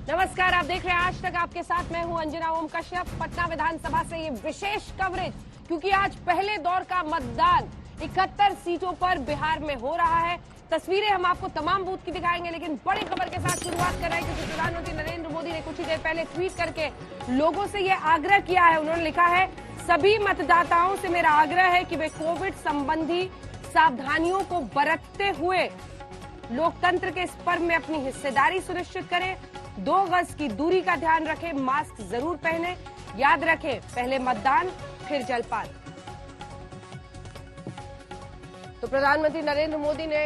नमस्कार, आप देख रहे हैं आज तक। आपके साथ मैं हूं अंजना ओम कश्यप। पटना विधानसभा से ये विशेष कवरेज, क्योंकि आज पहले दौर का मतदान 71 सीटों पर बिहार में हो रहा है। तस्वीरें हम आपको तमाम बूथ की दिखाएंगे, लेकिन बड़ी खबर के साथ शुरुआत कर रहे हैं, क्योंकि प्रधानमंत्री नरेंद्र मोदी ने कुछ ही देर पहले ट्वीट करके लोगों से ये आग्रह किया है। उन्होंने लिखा है, सभी मतदाताओं से मेरा आग्रह है कि वे कोविड संबंधी सावधानियों को बरतते हुए लोकतंत्र के इस पर्व में अपनी हिस्सेदारी सुनिश्चित करें। 2 गज की दूरी का ध्यान रखें, मास्क जरूर पहनें। याद रखें, पहले मतदान फिर जलपान। तो प्रधानमंत्री नरेंद्र मोदी ने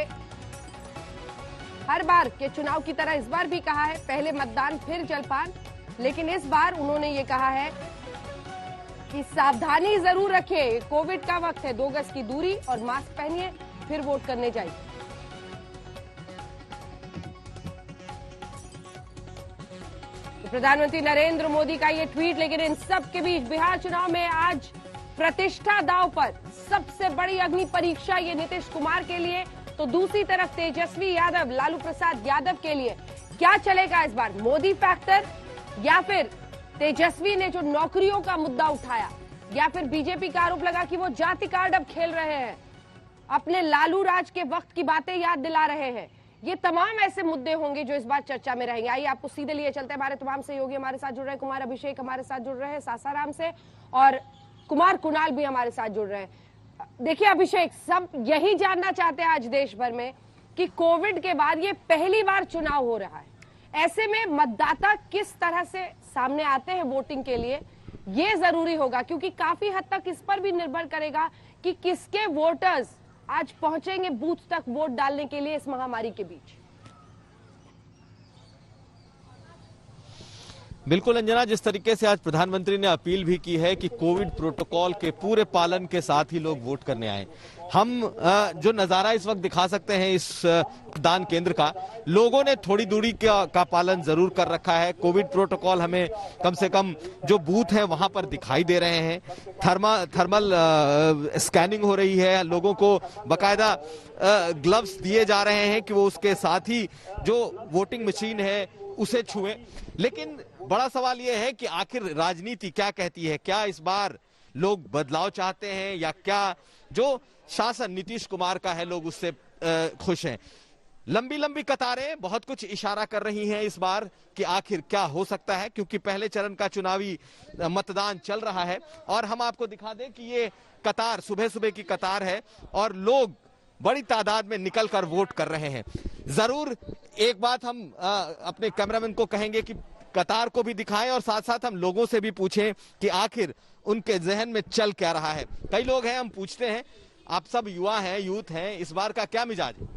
हर बार के चुनाव की तरह इस बार भी कहा है, पहले मतदान फिर जलपान। लेकिन इस बार उन्होंने ये कहा है कि सावधानी जरूर रखें, कोविड का वक्त है, 2 गज की दूरी और मास्क पहनिए, फिर वोट करने जाइए। प्रधानमंत्री नरेंद्र मोदी का ये ट्वीट, लेकिन इन सब के बीच बिहार चुनाव में आज प्रतिष्ठा दांव पर। सबसे बड़ी अग्नि परीक्षा ये नीतीश कुमार के लिए, तो दूसरी तरफ तेजस्वी यादव, लालू प्रसाद यादव के लिए क्या चलेगा इस बार? मोदी फैक्टर, या फिर तेजस्वी ने जो नौकरियों का मुद्दा उठाया, या फिर बीजेपी का आरोप लगा कि वो जाति कार्ड अब खेल रहे हैं, अपने लालू राज के वक्त की बातें याद दिला रहे हैं। ये तमाम ऐसे मुद्दे होंगे जो इस बार चर्चा में रहेंगे। आइए आपको सीधे लिए चलते हैं। हमारे तमाम सहयोगी हमारे साथ जुड़ रहे हैं। कुमार अभिषेक हमारे साथ जुड़ रहे हैं सासाराम से, और कुमार कुणाल भी हमारे साथ जुड़ रहे हैं। देखिए अभिषेक, सब यही जानना चाहते हैं आज देश भर में कि कोविड के बाद ये पहली बार चुनाव हो रहा है, ऐसे में मतदाता किस तरह से सामने आते हैं वोटिंग के लिए, ये जरूरी होगा, क्योंकि काफी हद तक इस पर भी निर्भर करेगा कि किसके वोटर्स आज पहुंचेंगे बूथ तक वोट डालने के लिए इस महामारी के बीच। बिल्कुल अंजना, जिस तरीके से आज प्रधानमंत्री ने अपील भी की है कि कोविड प्रोटोकॉल के पूरे पालन के साथ ही लोग वोट करने आए। हम जो नजारा इस वक्त दिखा सकते हैं इस मतदान केंद्र का, लोगों ने थोड़ी दूरी का पालन जरूर कर रखा है। कोविड प्रोटोकॉल हमें कम से कम जो बूथ है वहां पर दिखाई दे रहे हैं। थर्मल स्कैनिंग हो रही है, लोगों को बकायदा ग्लव्स दिए जा रहे हैं कि वो उसके साथ ही जो वोटिंग मशीन है उसे छुएं। लेकिन बड़ा सवाल यह है कि आखिर राजनीति क्या कहती है? क्या इस बार लोग बदलाव चाहते हैं, या क्या जो शासन नीतीश कुमार का है लोग उससे खुश हैं? लंबी लंबी कतारें बहुत कुछ इशारा कर रही हैं इस बार कि आखिर क्या हो सकता है, क्योंकि पहले चरण का चुनावी मतदान चल रहा है। और हम आपको दिखा दें कि ये कतार सुबह सुबह की कतार है और लोग बड़ी तादाद में निकलकर वोट कर रहे हैं। जरूर एक बात हम अपने कैमरामैन को कहेंगे कि कतार को भी दिखाएं, और साथ साथ हम लोगों से भी पूछें कि आखिर उनके जहन में चल क्या रहा है। कई लोग हैं, हम पूछते हैं, आप सब युवा हैं, यूथ हैं, इस बार का क्या मिजाज है?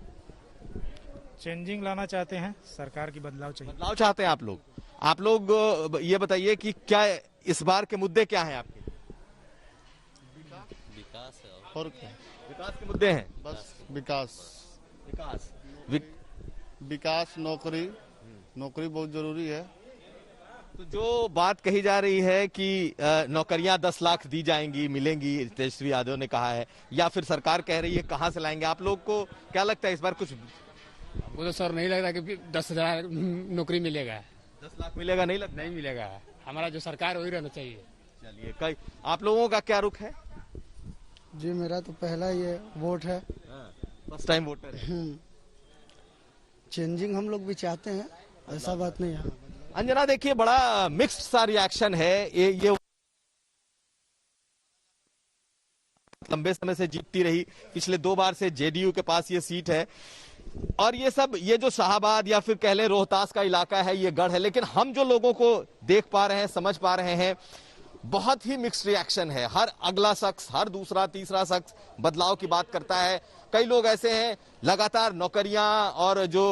चेंजिंग लाना चाहते हैं, सरकार की बदलाव चाहिए। बदलाव चाहते हैं आप लोग ये बताइए कि क्या इस बार के मुद्दे क्या हैं आपके? विकास है और क्या? विकास के मुद्दे हैं, बस विकास विकास नौकरी बहुत जरूरी है। तो जो बात कही जा रही है कि नौकरियां 10 लाख दी जाएंगी, मिलेंगी, तेजस्वी यादव ने कहा है, या फिर सरकार कह रही है, कहां से लाएंगे? आप लोग को क्या लगता है इस बार कुछ? वो तो सर नहीं लग रहा कि 10,000 नौकरी मिलेगा। 10 लाख मिलेगा? नहीं लगता। नहीं मिलेगा, हमारा जो सरकार वही रहना चाहिए। चलिए, कई आप लोगों का क्या रुख है? जी मेरा तो पहला ये वोट है, फर्स्ट टाइम वोटर है। चेंजिंग हम लोग भी चाहते हैं, ऐसा बात नहीं है। अंजना, देखिए बड़ा मिक्स्ड सा रिएक्शन है। ये लंबे समय से जीतती रही, पिछले 2 बार से जेडीयू के पास ये सीट है, और ये जो शाहबाद या फिर कह लें रोहतास का इलाका है, ये गढ़ है। लेकिन हम जो लोगों को देख पा रहे हैं, समझ पा रहे हैं, बहुत ही मिक्स्ड रिएक्शन है। हर अगला शख्स, हर दूसरा तीसरा शख्स बदलाव की बात करता है। कई लोग ऐसे हैं, लगातार नौकरियां और जो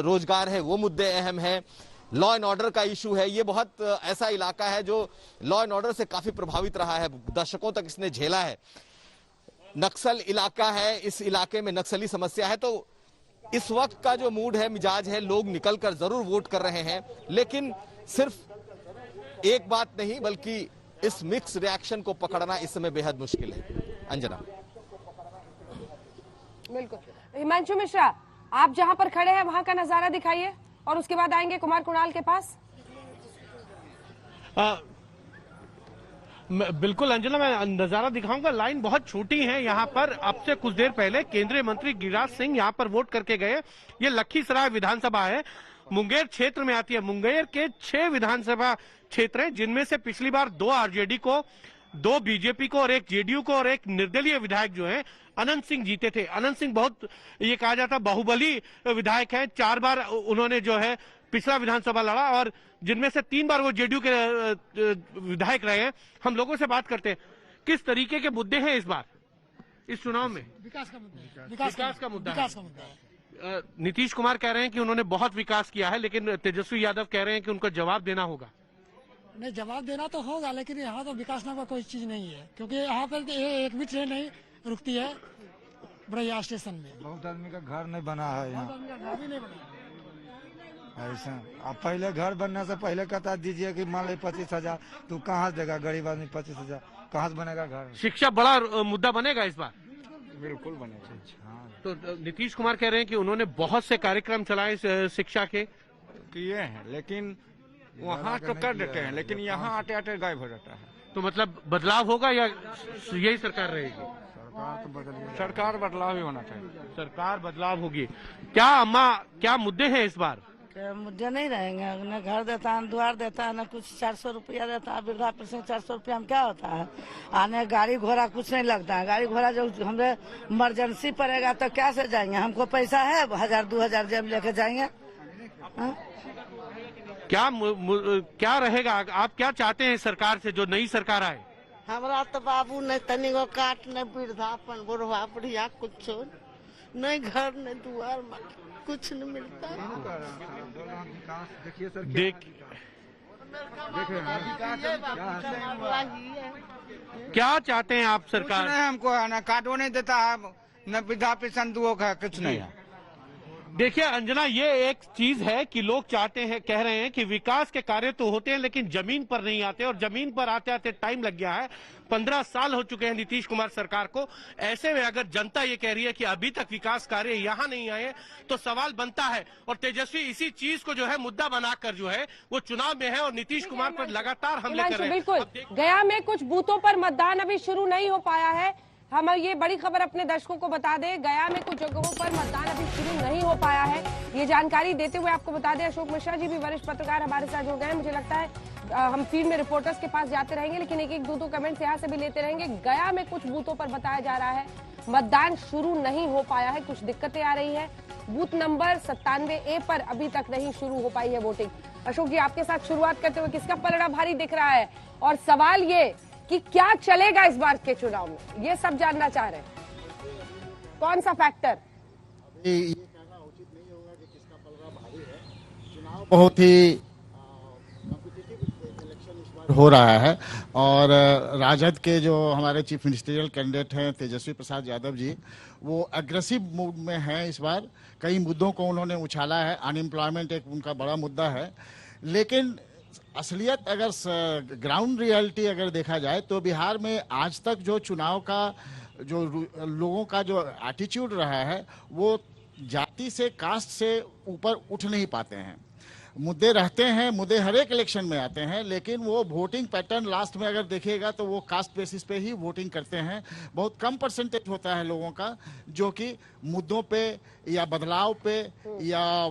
रोजगार है वो मुद्दे अहम हैं। लॉ एंड ऑर्डर का इशू है, ये बहुत ऐसा इलाका है जो लॉ एंड ऑर्डर से काफी प्रभावित रहा है, दशकों तक इसने झेला है। नक्सल इलाका है, इस इलाके में नक्सली समस्या है। तो इस वक्त का जो मूड है, मिजाज है, लोग निकलकर जरूर वोट कर रहे हैं, लेकिन सिर्फ एक बात नहीं बल्कि इस मिक्स रिएक्शन को पकड़ना इस समय बेहद मुश्किल है। अंजना। बिल्कुल। हिमांशु मिश्रा, आप जहां पर खड़े हैं वहां का नजारा दिखाइए। और उसके बाद आएंगे कुमार कुणाल के पास। बिल्कुल अंजना, मैं नजारा दिखाऊंगा। लाइन बहुत छोटी है यहाँ पर। अब से कुछ देर पहले केंद्रीय मंत्री गिरिराज सिंह यहाँ पर वोट करके गए। ये लखीसराय विधानसभा है, मुंगेर क्षेत्र में आती है। मुंगेर के 6 विधानसभा क्षेत्र हैं, जिनमें से पिछली बार 2 आरजेडी को, 2 बीजेपी को और 1 जेडीयू को और 1 निर्दलीय विधायक जो है अनंत सिंह जीते थे। अनंत सिंह बहुत, ये कहा जाता, बाहुबली विधायक है। 4 बार उन्होंने जो है पिछला विधानसभा लड़ा और जिनमें से 3 बार वो जेडीयू के विधायक रहे हैं। हम लोगों से बात करते हैं, किस तरीके के मुद्दे हैं इस बार इस चुनाव में? विकास का मुद्दा है। विकास का मुद्दा विकास का मुद्दा है। नीतीश कुमार कह रहे हैं कि उन्होंने बहुत विकास किया है, लेकिन तेजस्वी यादव कह रहे हैं कि उनको जवाब देना होगा। नहीं, जवाब देना तो होगा, लेकिन यहाँ तो विकास नाम का कोई चीज नहीं है, क्योंकि यहाँ पर एक भी ट्रेन नहीं रुकती है बड़ैया स्टेशन में। बहुत आदमी का घर नहीं बना है यहाँ, घर भी नहीं बना। ऐसा। अब पहले घर बनने से पहले कहता दीजिए कि मान ली 25,000, तू कहाँ से देगा? गरीब आदमी 25,000 कहाँ से बनेगा घर? शिक्षा बड़ा मुद्दा बनेगा इस बार। बिल्कुल बनेगा। हाँ, तो नीतीश कुमार कह रहे हैं कि उन्होंने बहुत से कार्यक्रम चलाए शिक्षा के। किए हैं, लेकिन वहाँ तो कर देते हैं, लेकिन यहाँ आते आते गायब हो जाता है। तो मतलब बदलाव होगा या यही सरकार रहेगी? सरकार बदलाव ही होना चाहिए। सरकार बदलाव होगी। क्या अम्मा, क्या मुद्दे हैं इस बार? मुद्दे नहीं रहेंगे। न घर देता है, न द्वार देता है, न कुछ 400 रुपया देता है। वृद्धा पेंशन 400 रुपया में क्या होता है? आने गाड़ी घोड़ा कुछ नहीं लगता है। गाड़ी घोड़ा जो हमें इमरजेंसी पड़ेगा तो कैसे जाएंगे? हमको पैसा है 1000-2000 जेब लेके जाएंगे? क्या रहेगा? आप क्या चाहते हैं सरकार से, जो नई सरकार आए? हमारा तो बाबू नहीं तनी गो काट, नहीं वृद्धापन, बुढ़वा बुढ़िया कुछ नहीं, घर नहीं दुआर, कुछ नहीं मिलता। क्या चाहते हैं आप सरकार? हमको न कार्डो नहीं देता है, न वृद्धा पेंशन दुओ का कुछ नहीं है। देखिए अंजना, ये एक चीज है कि लोग चाहते हैं, कह रहे हैं कि विकास के कार्य तो होते हैं लेकिन जमीन पर नहीं आते, और जमीन पर आते आते टाइम लग गया है। 15 साल हो चुके हैं नीतीश कुमार सरकार को। ऐसे में अगर जनता ये कह रही है कि अभी तक विकास कार्य यहाँ नहीं आए, तो सवाल बनता है। और तेजस्वी इसी चीज को जो है मुद्दा बनाकर जो है वो चुनाव में है और नीतीश कुमार पर लगातार हमले कर रहे हैं। बिल्कुल, गया में कुछ बूथों पर मतदान अभी शुरू नहीं हो पाया है। हम ये बड़ी खबर अपने दर्शकों को बता दें, गया में कुछ जगहों पर मतदान अभी शुरू नहीं हो पाया है। ये जानकारी देते हुए आपको बता दें, अशोक मिश्रा जी भी वरिष्ठ पत्रकार हमारे साथ जुड़ गए हैं। मुझे लगता है हम फील्ड में रिपोर्टर्स के पास जाते रहेंगे, लेकिन एक 2 कमेंट्स यहाँ से भी लेते रहेंगे। गया में कुछ बूथों पर बताया जा रहा है मतदान शुरू नहीं हो पाया है, कुछ दिक्कतें आ रही है। बूथ नंबर 97A पर अभी तक नहीं शुरू हो पाई है वोटिंग। अशोक जी, आपके साथ शुरुआत करते हुए किसका पलड़ा भारी दिख रहा है, और सवाल ये कि क्या चलेगा इस बार के चुनाव में, ये सब जानना चाह रहे हैं। कौन सा फैक्टर? ये कहना उचित नहीं होगा कि किसका पलड़ा भारी है। चुनाव बहुत ही कॉम्पिटिटिव इलेक्शन इस बार हो रहा है, और राजद के जो हमारे चीफ मिनिस्टरियल कैंडिडेट हैं तेजस्वी प्रसाद यादव जी, वो अग्रेसिव मूड में हैं इस बार। कई मुद्दों को उन्होंने उछाला है। अनएम्प्लॉयमेंट एक उनका बड़ा मुद्दा है, लेकिन असलियत अगर ग्राउंड रियलिटी अगर देखा जाए तो बिहार में आज तक जो चुनाव का जो लोगों का जो एटीट्यूड रहा है, वो जाति से, कास्ट से ऊपर उठ नहीं पाते हैं। मुद्दे रहते हैं, मुद्दे हर एक इलेक्शन में आते हैं, लेकिन वो वोटिंग पैटर्न लास्ट में अगर देखिएगा तो वो कास्ट बेसिस पे ही वोटिंग करते हैं। बहुत कम परसेंटेज होता है लोगों का जो कि मुद्दों पे या बदलाव पे या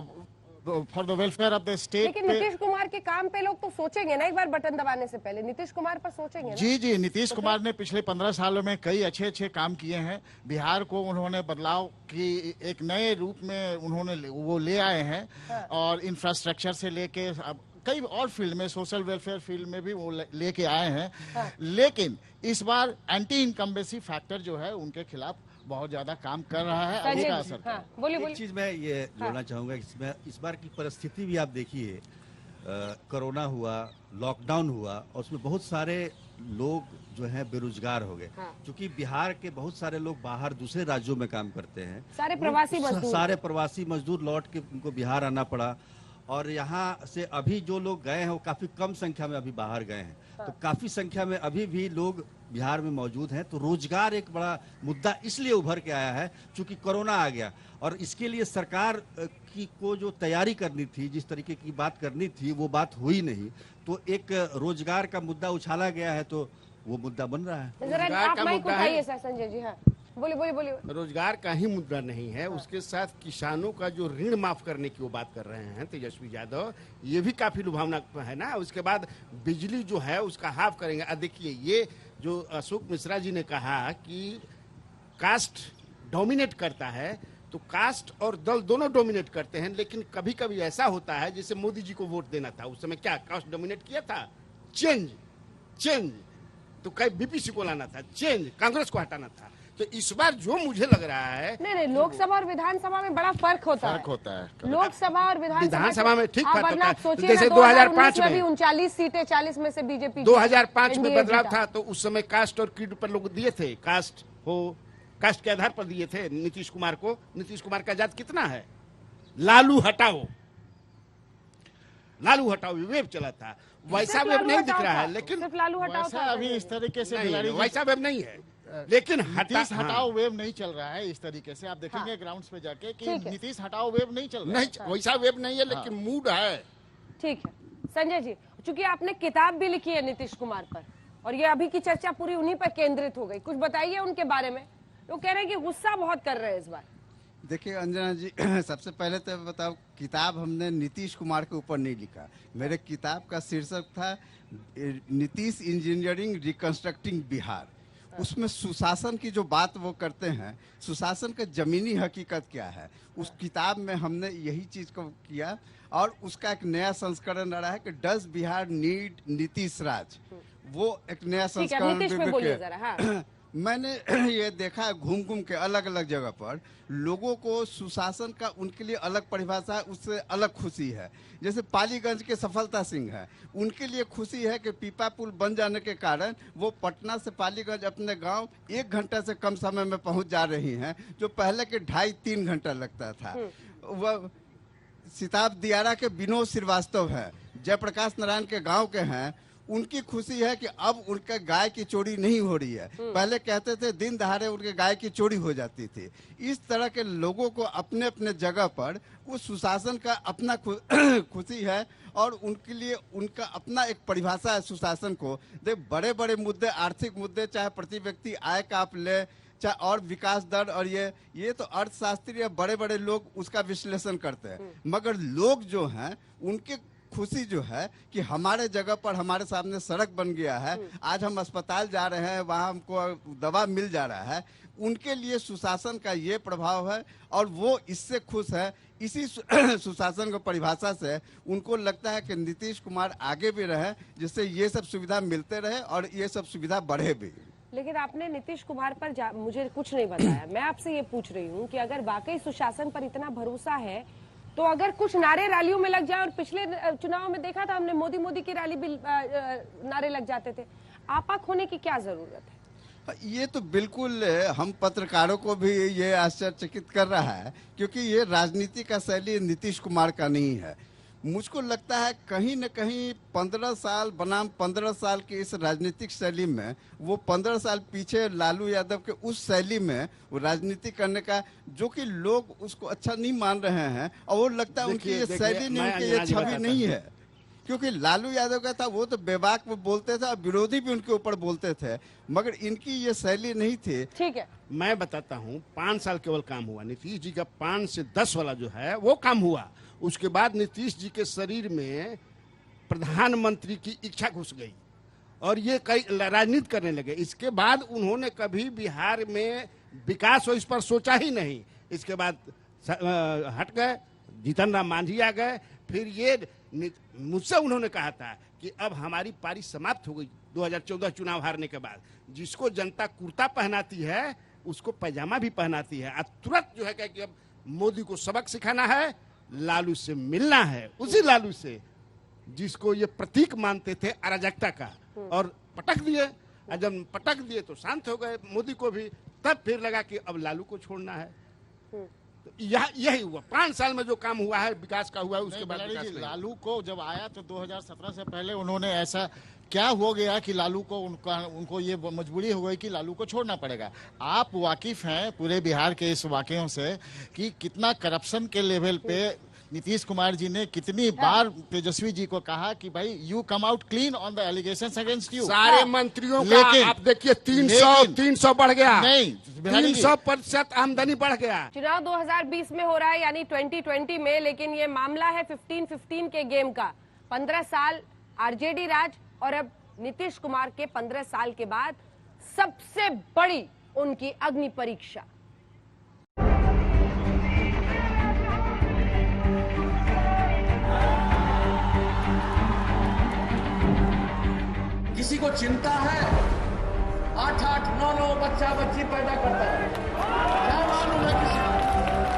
for the welfare of the state. लेकिन नीतीश कुमार के काम पे लोग तो सोचेंगे ना, एक बार बटन दबाने से पहले नीतीश कुमार पर सोचेंगे ना? जी, नीतीश कुमार ने पिछले 15 सालों में कई अच्छे काम किए हैं। बिहार को उन्होंने बदलाव की एक नए रूप में उन्होंने वो ले आए हैं। हाँ। और इंफ्रास्ट्रक्चर से लेके अब कई और फील्ड में, सोशल वेलफेयर फील्ड में भी वो लेके आए हैं। हाँ। लेकिन इस बार एंटी इनकम्बेंसी फैक्टर जो है उनके खिलाफ बहुत ज्यादा काम कर रहा है। हाँ, बोलिए। एक चीज मैं ये बोलना चाहूंगा, इसमें इस बार की परिस्थिति भी आप देखिए, कोरोना हुआ, लॉकडाउन हुआ, और उसमें बहुत सारे लोग जो हैं बेरोजगार हो गए। हाँ। क्योंकि बिहार के बहुत सारे लोग बाहर दूसरे राज्यों में काम करते हैं, सारे प्रवासी मजदूर लौट के उनको बिहार आना पड़ा। और यहाँ से अभी जो लोग गए हैं वो काफी कम संख्या में अभी बाहर गए हैं। तो काफी संख्या में अभी भी लोग बिहार में मौजूद हैं। तो रोजगार एक बड़ा मुद्दा इसलिए उभर के आया है क्योंकि कोरोना आ गया, और इसके लिए सरकार को जो तैयारी करनी थी, जिस तरीके की बात करनी थी, वो बात हुई नहीं। तो एक रोजगार का मुद्दा उछाला गया है, तो वो मुद्दा बन रहा है। जरा आप माइक उठाइए सर। संजय जी, हाँ बोलिए। रोजगार का ही मुद्दा नहीं है, उसके साथ किसानों का जो ऋण माफ करने की वो बात कर रहे हैं तेजस्वी यादव, ये भी काफी लुभावना है ना। उसके बाद बिजली जो है उसका हाफ करेंगे। देखिए, ये जो अशोक मिश्रा जी ने कहा कि कास्ट डोमिनेट करता है, तो कास्ट और दल दोनों डोमिनेट करते हैं, लेकिन कभी कभी ऐसा होता है जैसे मोदी जी को वोट देना था, उस समय क्या कास्ट डोमिनेट किया था? चेंज तो कई बीपीसी को लाना था, चेंज कांग्रेस को हटाना था। तो इस बार जो मुझे लग रहा है, नहीं, लोकसभा और विधानसभा में बड़ा फर्क होता है। लोकसभा और विधानसभा में ठीक फर्क होता है। जैसे 2005 में भी 39 सीटें, 40 में से बीजेपी 2005 में बदलाव था, तो उस समय कास्ट और क्रीड पर लोग दिए थे, कास्ट के आधार पर दिए थे नीतीश कुमार को। नीतीश कुमार का जात कितना है? लालू हटाओ वेब चला था, वैसा वेब नहीं दिख रहा है। लेकिन सिर्फ लालू हटाओ था, अभी इस तरीके से वैसा वेब नहीं है, लेकिन नीतीश हटाओ वेव नहीं चल रहा है इस तरीके से। आप देखेंगे ग्राउंड्स पे जाके कि नीतीश हटाओ वेव नहीं चल रहा है। वैसा वेव नहीं है, लेकिन मूड है। ठीक है संजय जी, चूंकि आपने किताब भी लिखी है नीतीश कुमार पर, और ये अभी की चर्चा पूरी उन्हीं पर केंद्रित हो गई, कुछ बताइए उनके बारे में। लोग कह रहे हैं कि गुस्सा बहुत कर रहे हैं इस बार। देखिए अंजना जी, सबसे पहले तो बताओ, किताब हमने नीतीश कुमार के ऊपर नहीं लिखा। मेरे किताब का शीर्षक था नीतीश इंजीनियरिंग रिकंस्ट्रक्टिंग बिहार। उसमें सुशासन की जो बात वो करते हैं, सुशासन का जमीनी हकीकत क्या है, उस किताब में हमने यही चीज को किया। और उसका एक नया संस्करण आ रहा है कि डज बिहार नीड नीतीश राज, वो एक नया संस्करण। मैंने ये देखा घूम घूम के अलग अलग जगह पर, लोगों को सुशासन का उनके लिए अलग परिभाषा है, उससे अलग खुशी है। जैसे पालीगंज के सफलता सिंह है, उनके लिए खुशी है कि पीपा पुल बन जाने के कारण वो पटना से पालीगंज अपने गांव 1 घंटा से कम समय में पहुंच जा रही हैं, जो पहले के 2.5-3 घंटा लगता था। वह सिताब दियारा के विनोद श्रीवास्तव है, जयप्रकाश नारायण के गाँव के हैं। उनकी खुशी है कि अब उनके गाय की चोरी नहीं हो रही है। पहले कहते थे दिन दहाड़े उनके गाय की चोरी हो जाती थी। इस तरह के लोगों को अपने अपने जगह पर उस सुशासन का अपना खुशी है, और उनके लिए उनका अपना एक परिभाषा है सुशासन को। देख, बड़े बड़े मुद्दे, आर्थिक मुद्दे, चाहे प्रति व्यक्ति आय का आप ले, चाहे और विकास दर, और ये तो अर्थशास्त्री या बड़े बड़े लोग उसका विश्लेषण करते हैं। मगर लोग जो हैं उनके खुशी जो है कि हमारे जगह पर हमारे सामने सड़क बन गया है, आज हम अस्पताल जा रहे हैं, वहां हमको दवा मिल जा रहा है, उनके लिए सुशासन का ये प्रभाव है और वो इससे खुश है। इसी सुशासन को परिभाषा से उनको लगता है कि नीतीश कुमार आगे भी रहे, जिससे ये सब सुविधा मिलते रहे और ये सब सुविधा बढ़े भी। लेकिन आपने नीतीश कुमार पर मुझे कुछ नहीं बताया। मैं आपसे ये पूछ रही हूँ कि अगर वाकई सुशासन पर इतना भरोसा है, तो अगर कुछ नारे रैलियों में लग जाए, और पिछले चुनाव में देखा था हमने, मोदी की रैली भी नारे लग जाते थे, आपा खोने की क्या जरूरत है? ये तो बिल्कुल हम पत्रकारों को भी ये आश्चर्यचकित कर रहा है, क्योंकि ये राजनीति का शैली नीतीश कुमार का नहीं है। मुझको लगता है कहीं न कहीं 15 साल बनाम 15 साल की इस राजनीतिक शैली में, वो 15 साल पीछे लालू यादव के उस शैली में वो राजनीति करने का, जो कि लोग उसको अच्छा नहीं मान रहे हैं, और वो लगता है उनकी ये शैली नहीं, उनकी ये छवि नहीं है। क्योंकि लालू यादव का था, वो तो बेबाक में बोलते थे और विरोधी भी उनके ऊपर बोलते थे, मगर इनकी ये शैली नहीं थी। ठीक है, मैं बताता हूँ, 5 साल केवल काम हुआ नीतीश जी का, 5 से 10 वाला जो है वो काम हुआ। उसके बाद नीतीश जी के शरीर में प्रधानमंत्री की इच्छा घुस गई और ये कई राजनीति करने लगे। इसके बाद उन्होंने कभी बिहार में विकास हो इस पर सोचा ही नहीं। इसके बाद हट गए, जीतन राम मांझी आ गए। फिर ये मुझसे उन्होंने कहा था कि अब हमारी पारी समाप्त हो गई 2014 चुनाव हारने के बाद। जिसको जनता कुर्ता पहनाती है उसको पैजामा भी पहनाती है। तुरंत जो है कि अब मोदी को सबक सिखाना है, लालू से मिलना है, उसी लालू से जिसको ये प्रतीक मानते थे अराजकता का, और पटक दिए। और जब पटक दिए तो शांत हो गए मोदी को भी। तब फिर लगा कि अब लालू को छोड़ना है। तो यही हुआ 5 साल में जो काम हुआ है विकास का हुआ है, उसके बाद विकास नहीं। लालू को जब आया तो 2017 से पहले उन्होंने ऐसा क्या हो गया कि लालू को उनको ये मजबूरी हो गई कि लालू को छोड़ना पड़ेगा। आप वाकिफ हैं पूरे बिहार के इस वाकयों से कि कितना करप्शन के लेवल पे नीतीश कुमार जी ने कितनी बार तेजस्वी जी को कहा कि भाई you come out clean on the allegations against you. सारे मंत्रियों का आप देखिए 300 बढ़ गया, नहीं 300% आमदनी बढ़ गया। चुनाव 2020 में हो रहा है यानी 2020 में, लेकिन ये मामला है 15-15 के गेम का। 15 साल आरजेडी राज और अब नीतीश कुमार के 15 साल के बाद सबसे बड़ी उनकी अग्नि परीक्षा। किसी को चिंता है 8-8, 9-9 बच्चा बच्ची पैदा करता है, क्या मालूम है किसी को?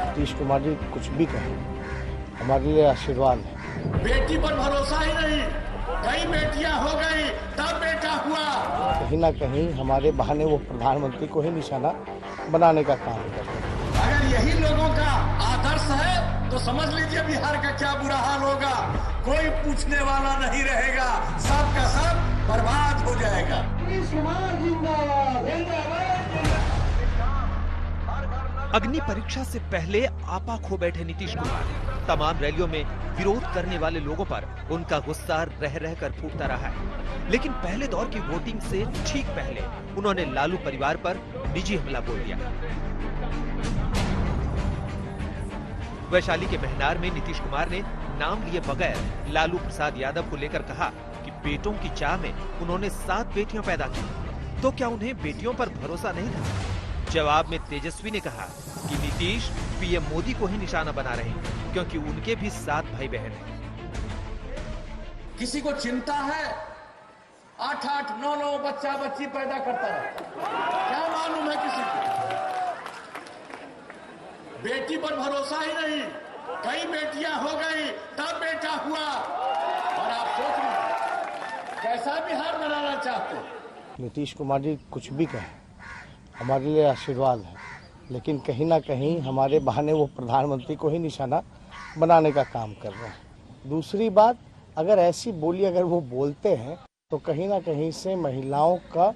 नीतीश कुमार जी कुछ भी कहें हमारे लिए आशीर्वाद है। बेटी पर भरोसा ही नहीं, कई बेटियां हो गई तब बेटा हुआ। कहीं ना कहीं हमारे बहाने वो प्रधानमंत्री को ही निशाना बनाने का काम करते हैं। अगर यही लोगों का आदर्श है तो समझ लीजिए बिहार का क्या बुरा हाल होगा। कोई पूछने वाला नहीं रहेगा, सब का सब बर्बाद हो जाएगा। अग्नि परीक्षा से पहले आपा खो बैठे नीतीश कुमार। तमाम रैलियों में विरोध करने वाले लोगों पर उनका गुस्सा रह रहकर फूटता रहा है, लेकिन पहले दौर की वोटिंग से ठीक पहले उन्होंने लालू परिवार पर निजी हमला बोल दिया। वैशाली के महनार में नीतीश कुमार ने नाम लिए बगैर लालू प्रसाद यादव को लेकर कहा कि बेटों की चाह में उन्होंने 7 बेटियां पैदा की, तो क्या उन्हें बेटियों पर भरोसा नहीं था? जवाब में तेजस्वी ने कहा कि नीतीश पीएम मोदी को ही निशाना बना रहे हैं क्योंकि उनके भी 7 भाई बहन हैं। किसी को चिंता है 8-8, 9-9 बच्चा बच्ची पैदा करता है, क्या मालूम है किसी को? बेटी पर भरोसा ही नहीं, कई बेटियां हो गई तब बेटा हुआ। और आप सोच रहे कैसा बिहार बनाना चाहते हैं? नीतीश कुमार जी कुछ भी कहें हमारे लिए आशीर्वाद है, लेकिन कहीं ना कहीं हमारे बहाने वो प्रधानमंत्री को ही निशाना बनाने का काम कर रहे हैं। दूसरी बात, अगर ऐसी बोली अगर वो बोलते हैं तो कहीं ना कहीं से महिलाओं का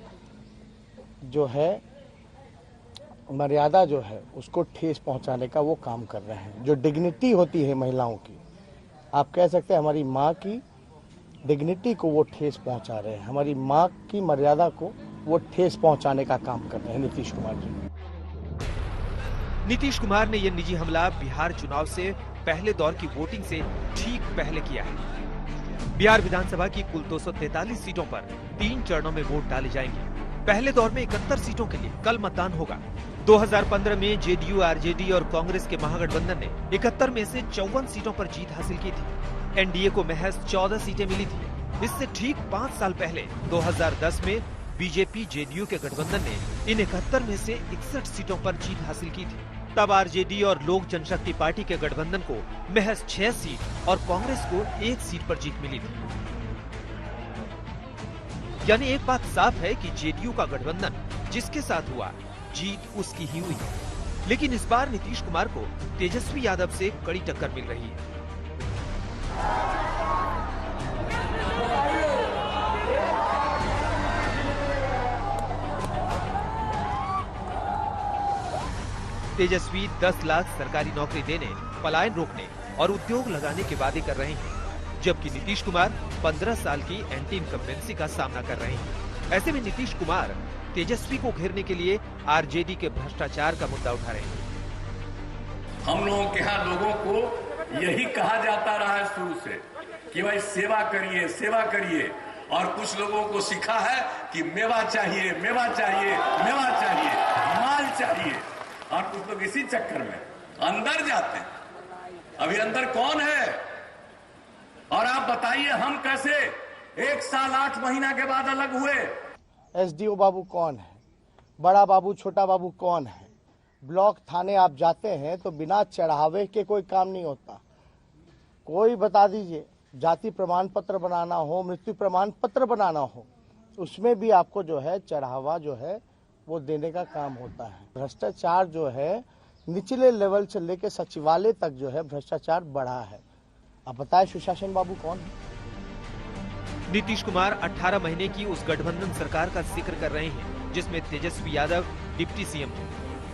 जो है मर्यादा जो है उसको ठेस पहुंचाने का वो काम कर रहे हैं। जो डिग्निटी होती है महिलाओं की, आप कह सकते हैं हमारी माँ की डिग्निटी को वो ठेस पहुंचा रहे हैं, हमारी माँ की मर्यादा को वो ठेस पहुंचाने का काम कर रहे हैं नीतीश कुमार जी। नीतीश कुमार ने यह निजी हमला बिहार चुनाव से पहले दौर की वोटिंग से ठीक पहले किया है। बिहार विधानसभा की कुल 243 सीटों पर 3 चरणों में वोट डाले जाएंगे। पहले दौर में 71 सीटों के लिए कल मतदान होगा। 2015 में जेडीयू, आरजेडी और कांग्रेस के महागठबंधन ने 71 में से 54 सीटों पर जीत हासिल की थी। एनडीए को महज 14 सीटें मिली थी। इससे ठीक 5 साल पहले 2010 में बीजेपी जेडीयू के गठबंधन ने इन 71 में से 61 सीटों पर जीत हासिल की थी। तब आरजेडी और लोक जनशक्ति पार्टी के गठबंधन को महज 6 सीट और कांग्रेस को 1 सीट पर जीत मिली थी। यानी एक बात साफ है कि जेडीयू का गठबंधन जिसके साथ हुआ, जीत उसकी ही हुई। लेकिन इस बार नीतीश कुमार को तेजस्वी यादव से कड़ी टक्कर मिल रही है। तेजस्वी 10 लाख सरकारी नौकरी देने, पलायन रोकने और उद्योग लगाने के वादे कर रहे हैं, जबकि नीतीश कुमार 15 साल की एंटी इनकम्बेंसी का सामना कर रहे हैं। ऐसे में नीतीश कुमार तेजस्वी को घेरने के लिए आरजेडी के भ्रष्टाचार का मुद्दा उठा रहे हैं। हम लोगों के यहाँ लोगों को यही कहा जाता रहा है शुरू से कि भाई सेवा करिए, सेवा करिए, और कुछ लोगों को सिखा है कि मेवा चाहिए, मेवा चाहिए, मेवा चाहिए, माल चाहिए, और कुछ लोग इसी चक्कर में अंदर जाते हैं। अभी अंदर कौन है? और आप बताइए हम कैसे 1 साल 8 महीना के बाद अलग हुए? एसडीओ बाबू कौन है, बड़ा बाबू छोटा बाबू कौन है? ब्लॉक थाने आप जाते हैं तो बिना चढ़ावे के कोई काम नहीं होता। कोई बता दीजिए, जाति प्रमाण पत्र बनाना हो, मृत्यु प्रमाण पत्र बनाना हो, उसमें भी आपको जो है चढ़ावा जो है वो देने का काम होता है। भ्रष्टाचार जो है निचले लेवल से लेकर सचिवालय तक जो है भ्रष्टाचार बढ़ा है। अब बताएं सुशासन बाबू कौन है? नीतीश कुमार 18 महीने की उस गठबंधन सरकार का जिक्र कर रहे हैं जिसमें तेजस्वी यादव डिप्टी सीएम थे।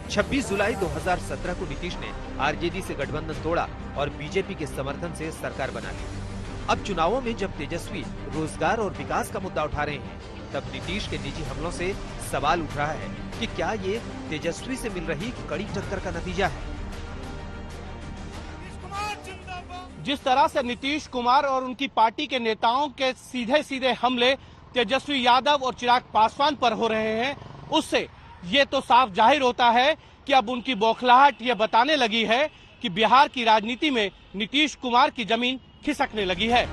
26 जुलाई 2017 को नीतीश ने आरजेडी से गठबंधन तोड़ा और बीजेपी के समर्थन से सरकार बना ली। अब चुनावों में जब तेजस्वी रोजगार और विकास का मुद्दा उठा रहे हैं, तब नीतीश के निजी हमलों से सवाल उठ रहा है कि क्या ये तेजस्वी से मिल रही कड़ी टक्कर का नतीजा है। जिस तरह से नीतीश कुमार और उनकी पार्टी के नेताओं के सीधे सीधे हमले तेजस्वी यादव और चिराग पासवान पर हो रहे हैं, उससे ये तो साफ जाहिर होता है कि अब उनकी बौखलाहट ये बताने लगी है कि बिहार की राजनीति में नीतीश कुमार की जमीन खिसकने लगी है।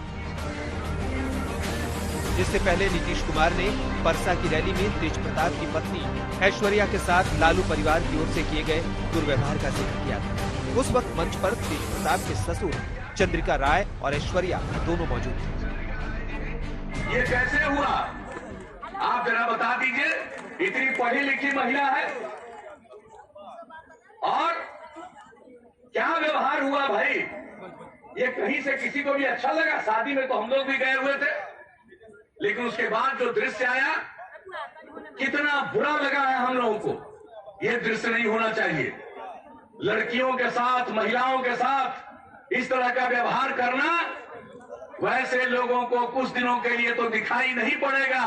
इससे पहले नीतीश कुमार ने परसा की रैली में तेज प्रताप की पत्नी ऐश्वर्या के साथ लालू परिवार की ओर से किए गए दुर्व्यवहार का जिक्र किया था। उस वक्त मंच पर तेज प्रताप के ससुर चंद्रिका राय और ऐश्वर्या दोनों मौजूद थे। ये कैसे हुआ, आप जरा बता दीजिए। इतनी पढ़ी लिखी महिला है और क्या व्यवहार हुआ भाई? ये कहीं से किसी को भी अच्छा लगा? शादी में तो हम लोग भी गए हुए थे, लेकिन उसके बाद जो दृश्य आया कितना बुरा लगा है हम लोगों को। ये दृश्य नहीं होना चाहिए। लड़कियों के साथ, महिलाओं के साथ इस तरह का व्यवहार करना वैसे लोगों को कुछ दिनों के लिए तो दिखाई नहीं पड़ेगा।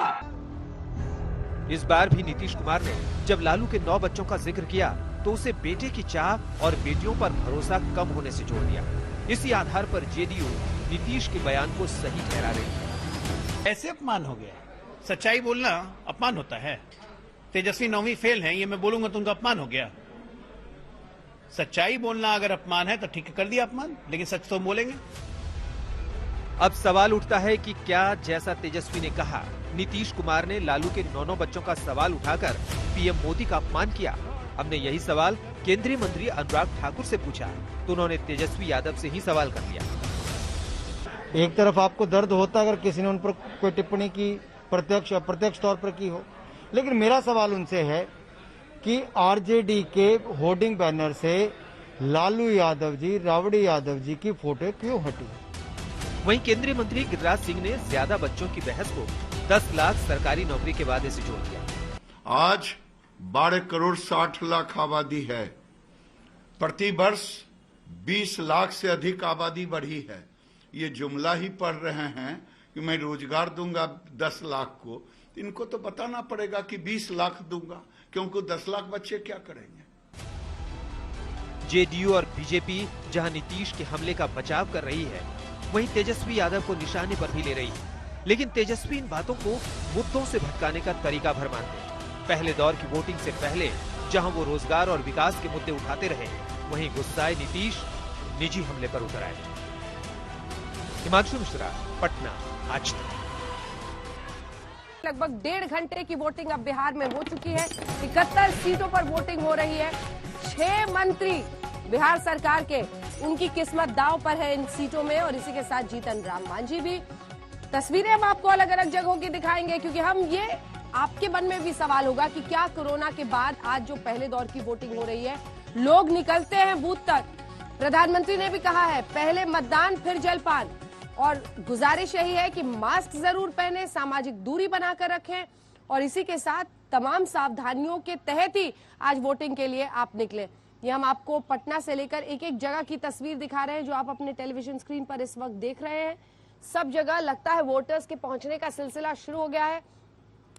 इस बार भी नीतीश कुमार ने जब लालू के 9 बच्चों का जिक्र किया तो उसे बेटे की चाह और बेटियों पर भरोसा कम होने से जोड़ दिया। इसी आधार पर जेडीयू नीतीश के बयान को सही ठहरा रही है। ऐसे अपमान हो गया। सच्चाई बोलना अपमान होता है। तेजस्वी 9वीं फेल है, ये मैं बोलूंगा तो उनका अपमान हो गया। सच्चाई बोलना अगर अपमान है तो ठीक कर दिया अपमान, लेकिन सच तो बोलेंगे। अब सवाल उठता है कि क्या जैसा तेजस्वी ने कहा, नीतीश कुमार ने लालू के 9 बच्चों का सवाल उठाकर पीएम मोदी का अपमान किया। हमने यही सवाल केंद्रीय मंत्री अनुराग ठाकुर से पूछा तो उन्होंने तेजस्वी यादव से ही सवाल कर लिया। एक तरफ आपको दर्द होता अगर किसी ने उन पर कोई टिप्पणी की, प्रत्यक्ष अप्रत्यक्ष तौर पर की हो, लेकिन मेरा सवाल उनसे है कि आरजेडी के होर्डिंग बैनर से लालू यादव जी, राबड़ी यादव जी की फोटो क्यों हटी? वहीं केंद्रीय मंत्री गिरिराज सिंह ने ज्यादा बच्चों की बहस को 10 लाख सरकारी नौकरी के वादे से जोड़ दिया। आज 12 करोड़ 60 लाख आबादी है। प्रति वर्ष 20 लाख से अधिक आबादी बढ़ी है। ये जुमला ही पढ़ रहे हैं कि मैं रोजगार दूंगा 10 लाख को, इनको तो बताना पड़ेगा कि 20 लाख दूंगा, क्योंकि 10 लाख बच्चे क्या करेंगे। जेडीयू और बीजेपी जहां नीतीश के हमले का बचाव कर रही है, वहीं तेजस्वी यादव को निशाने पर भी ले रही है। लेकिन तेजस्वी इन बातों को मुद्दों से भटकाने का तरीका भर मानते हैं। पहले दौर की वोटिंग से पहले जहां वो रोजगार और विकास के मुद्दे उठाते रहे, वहीं गुस्साए नीतीश निजी हमले पर उतर आए। हिमांशु मिश्रा, पटना, आज तक। लगभग 1.5 घंटे की वोटिंग अब बिहार में हो चुकी है। 71 सीटों पर वोटिंग हो रही है। 6 मंत्री बिहार सरकार के, उनकी किस्मत दांव पर है इन सीटों में, और इसी के साथ जीतन राम मांझी भी। तस्वीरें हम आपको अलग अलग जगहों की दिखाएंगे, क्योंकि हम ये आपके मन में भी सवाल होगा कि क्या कोरोना के बाद आज जो पहले दौर की वोटिंग हो रही है, लोग निकलते हैं बूथ तक? प्रधानमंत्री ने भी कहा है पहले मतदान फिर जलपान, और गुजारिश यही है कि मास्क जरूर पहने, सामाजिक दूरी बनाकर रखें, और इसी के साथ तमाम सावधानियों के तहत ही आज वोटिंग के लिए आप निकले। ये हम आपको पटना से लेकर एक एक जगह की तस्वीर दिखा रहे हैं जो आप अपने टेलीविजन स्क्रीन पर इस वक्त देख रहे हैं। सब जगह लगता है वोटर्स के पहुंचने का सिलसिला शुरू हो गया है।